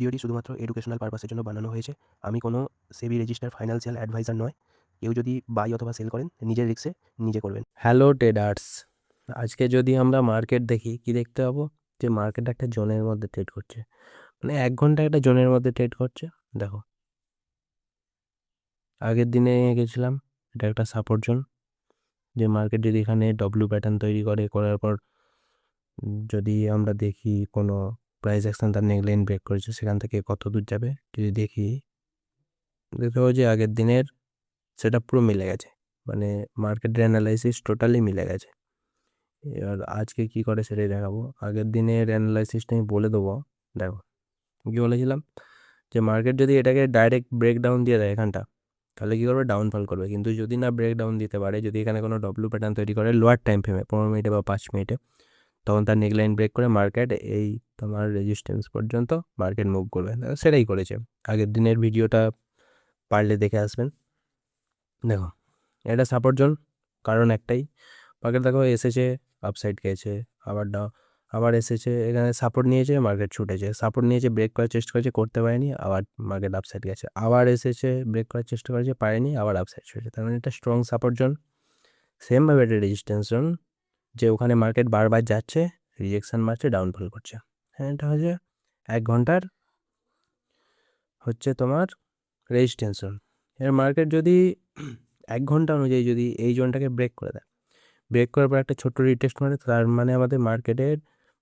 ভিডিওটি শুধুমাত্র এডুকেশনাল পারপাসের জন্য বানানো হয়েছে। আমি কোনো সেবি রেজিস্টার ফাইন্যান্সিয়াল অ্যাডভাইজার নয়। কেউ যদি বাই অথবা সেল করেন নিজের রিস্কে নিজে করবেন। হ্যালো ট্রেডার্স, আজকে যদি আমরা মার্কেট দেখি কি দেখতে পাবো যে মার্কেট একটা জোনের মধ্যে ট্রেড করছে, মানে 1 ঘন্টা একটা জোনের মধ্যে ট্রেড করছে। দেখো, আগের দিনে গেছিলাম, এটা একটা সাপোর্ট জোন, যে মার্কেট যদি এখানে ডব্লিউ প্যাটার্ন তৈরি করার পর যদি আমরা দেখি কোনো প্রাইস অ্যাকশন তার নেকলাইন ব্রেক করেছে, সেখান থেকে কত দূর যাবে যদি দেখি, দেখতে পাবো যে আগের দিনের সেটা পুরো মিলে গেছে, মানে মার্কেটের অ্যানালাইসিস টোটালি মিলে গেছে। এবার আজকে কি করে সেটাই দেখাবো। আগের দিনের অ্যানালাইসিসটা আমি বলে দেবো। দেখো, কী বলেছিলাম যে মার্কেট যদি এটাকে ডাইরেক্ট ব্রেকডাউন দিয়ে দেয় এখানটা, তাহলে কী করবে, ডাউনফল করবে। কিন্তু যদি না ব্রেকডাউন দিতে পারে, যদি এখানে কোনো ডব্লিউ প্যাটার্ন তৈরি করে লোয়ার টাইম ফ্রেমে 15 মিনিটে বা 5 মিনিটে, তখন তার নেকলাইন ব্রেক করে মার্কেট এই তোমার রেজিস্ট্যান্স পর্যন্ত মার্কেট মুভ করবে। সেটাই করেছে। আগের দিনের ভিডিওটা পারলে দেখে আসবেন। দেখো, এটা সাপোর্ট জোন, কারণ একটাই, মার্কেট দেখো এসেছে, আপসাইড গেছে, আবার এসেছে, এখানে সাপোর্ট নিয়েছে, মার্কেট ছুটেছে, সাপোর্ট নিয়েছে, ব্রেক করার চেষ্টা করেছে, করতে পারেনি, আবার মার্কেট আপসাইড গেছে, আবার এসেছে, ব্রেক করার চেষ্টা করেছে, পারেনি, আবার আপসাইড ছুটেছে। তার মানে এটা স্ট্রং সাপোর্ট জোন। সেমভাবে এটা রেজিস্ট্যান্স জোন, যে ওখানে মার্কেট বারবার যাচ্ছে, রিজেকশন মারছে, ডাউনফল করছে। হ্যাঁ, এটা হচ্ছে 1 ঘন্টার হচ্ছে তোমার রেজিস্ট্যান্স জোন। এর মার্কেট যদি 1 ঘন্টা অনুযায়ী যদি এই জোনটাকে ব্রেক করে দেয়, ব্রেক করার পর একটা ছোট্ট রিটেস্ট মানে, তার মানে আমাদের মার্কেটের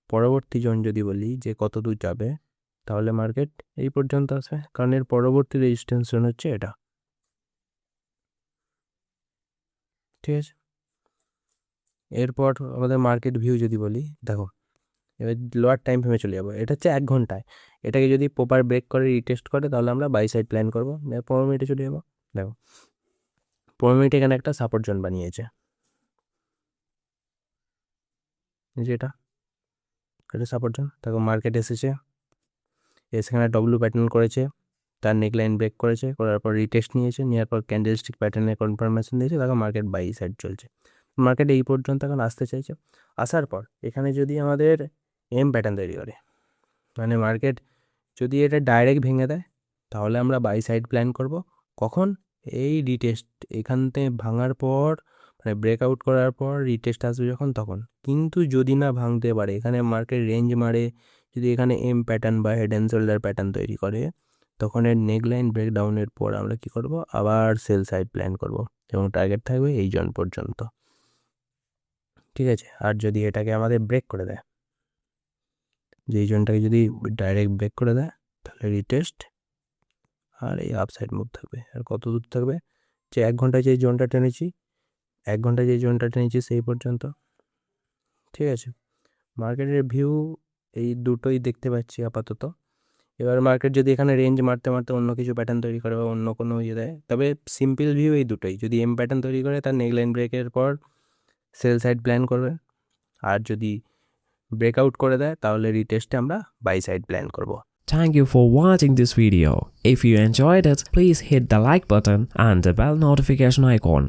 পরবর্তী জোন যদি বলি যে কত দূর যাবে, তাহলে মার্কেট এই পর্যন্ত আসবে, কারণ এর পরবর্তী রেজিস্ট্যান্স জোন হচ্ছে এটা। ঠিক আছে, এরপর আমাদের মার্কেট ভিউ যদি বলি, দেখো এবার লোয়ার টাইম ফ্রেমে চলে যাবো। এটা হচ্ছে 1 ঘন্টায়, এটাকে যদি প্রপার ব্রেক করে রিটেস্ট করে, তাহলে আমরা বাই সাইড প্ল্যান করবো। 15 মিনিটে চলে যাবো। দেখো, 15 মিনিটে এখানে একটা সাপোর্ট জোন বানিয়েছে, যেটা এটা সাপোর্ট জোন। দেখো, মার্কেট এসেছে, সেখানে ডব্লিউ প্যাটার্ন করেছে, তার নেকলাইন ব্রেক করেছে, করার পর রিটেস্ট নিয়েছে, নেওয়ার পর ক্যান্ডেলস্টিক প্যাটার্নে কনফার্মেশন দিয়েছে। দেখো, মার্কেট বাই সাইড চলছে, মার্কেট এই পর্যন্ত এখন আসতে চাইছে। আসার পর এখানে যদি আমাদের এম প্যাটার্ন তৈরি করে, মানে মার্কেট যদি এটা ডাইরেক্ট ভেঙে দেয়, তাহলে আমরা বাই সাইড প্ল্যান করব। কখন? এই রিটেস্ট এখান থেকে ভাঙার পর, মানে ব্রেকআউট করার পর রিটেস্ট আসবে যখন, তখন। কিন্তু যদি না ভাঙতে পারে, এখানে মার্কেট রেঞ্জ মারে, যদি এখানে এম প্যাটার্ন বা হেড অ্যান্ড শোল্ডার প্যাটার্ন তৈরি করে, তখন এর নেকলাইন ব্রেকডাউনের পর আমরা কি করব, আবার সেল সাইড প্ল্যান করব, এবং টার্গেট থাকবে এই জোন পর্যন্ত। ঠিক আছে, আর যদি এটাকে আমাদের ব্রেক করে দেয়, যে এই জোনটাকে যদি ডাইরেক্ট ব্রেক করে দেয়, তাহলে রিটেস্ট আর এই আপসাইড মুভ থাকবে। আর কত দূর থাকবে, যে 1 ঘন্টায় যে জোনটা টেনেছি, 1 ঘন্টায় যে জোনটা টেনেছি সেই পর্যন্ত। ঠিক আছে, মার্কেটের ভিউ এই দুটোই দেখতে পাচ্ছি আপাতত। এবার মার্কেট যদি এখানে রেঞ্জ মারতে মারতে অন্য কিছু প্যাটার্ন তৈরি করে বা অন্য কোনো ইয়ে দেয়, তবে সিম্পল ভিউ এই দুটোই। যদি এম প্যাটার্ন তৈরি করে, তার নেকলাইন ব্রেকের পর সেল সাইড প্ল্যান করবে, আর যদি ব্রেকআউট করে দেয়, তাহলে রিটেস্টে আমরা বাই সাইড প্ল্যান করব। Thank you for watching this video. If you enjoyed it, please hit the like button and the bell notification icon.